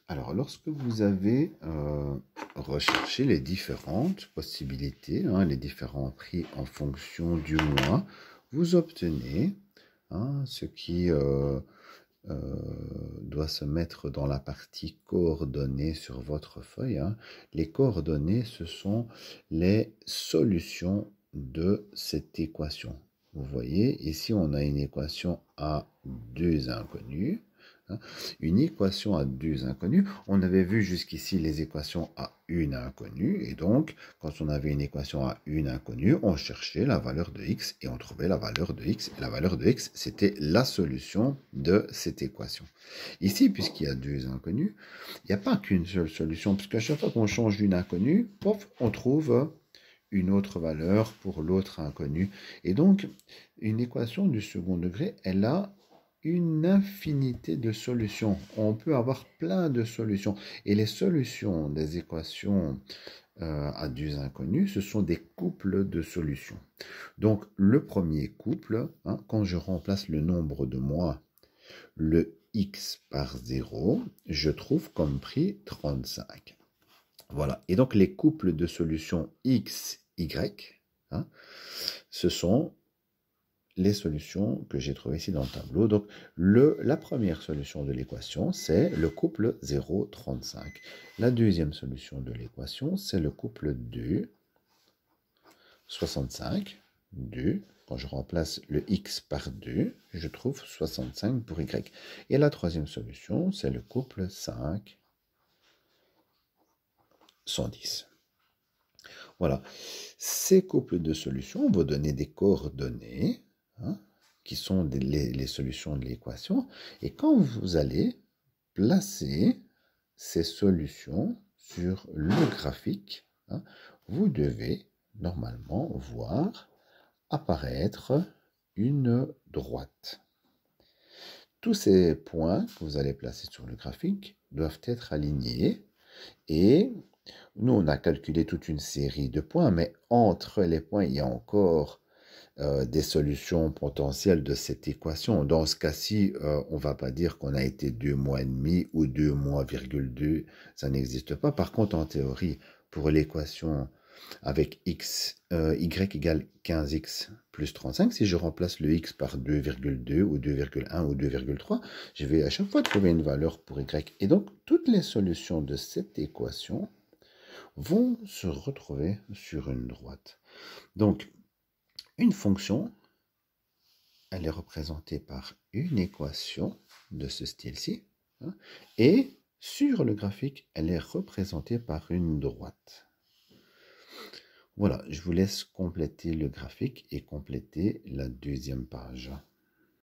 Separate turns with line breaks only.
Alors, lorsque vous avez recherché les différentes possibilités, les différents prix en fonction du mois, vous obtenez ce qui doit se mettre dans la partie coordonnées sur votre feuille. Les coordonnées, ce sont les solutions de cette équation. Vous voyez, ici, on a une équation à deux inconnus. Une équation à deux inconnus. On avait vu jusqu'ici les équations à une inconnue. Et donc, quand on avait une équation à une inconnue, on cherchait la valeur de x et on trouvait la valeur de x. Et la valeur de x, c'était la solution de cette équation. Ici, puisqu'il y a deux inconnus, il n'y a pas qu'une seule solution. Puisqu'à chaque fois qu'on change d'une inconnue, pof, on trouve une autre valeur pour l'autre inconnu. Et donc, une équation du second degré, elle a une infinité de solutions. On peut avoir plein de solutions. Et les solutions des équations à deux inconnus, ce sont des couples de solutions. Donc, le premier couple, quand je remplace le nombre de mois, le x par 0, je trouve comme prix 35. Voilà. Et donc, les couples de solutions x, y, ce sont les solutions que j'ai trouvées ici dans le tableau. Donc, la première solution de l'équation, c'est le couple 0, 35. La deuxième solution de l'équation, c'est le couple 2, 65. 2, quand je remplace le x par 2, je trouve 65 pour y. Et la troisième solution, c'est le couple 5, 110. Voilà. Ces couples de solutions vont donner des coordonnées, qui sont les solutions de l'équation. Et quand vous allez placer ces solutions sur le graphique, vous devez normalement voir apparaître une droite. Tous ces points que vous allez placer sur le graphique doivent être alignés et nous, on a calculé toute une série de points, mais entre les points, il y a encore des solutions potentielles de cette équation. Dans ce cas-ci, on ne va pas dire qu'on a été 2 mois et demi ou 2 mois,2, ça n'existe pas. Par contre, en théorie, pour l'équation avec y égale 15x plus 35, si je remplace le x par 2,2 ou 2,1 ou 2,3, je vais à chaque fois trouver une valeur pour y. Et donc, toutes les solutions de cette équation vont se retrouver sur une droite. Donc, une fonction, elle est représentée par une équation de ce style-ci, et sur le graphique, elle est représentée par une droite. Voilà, je vous laisse compléter le graphique et compléter la deuxième page.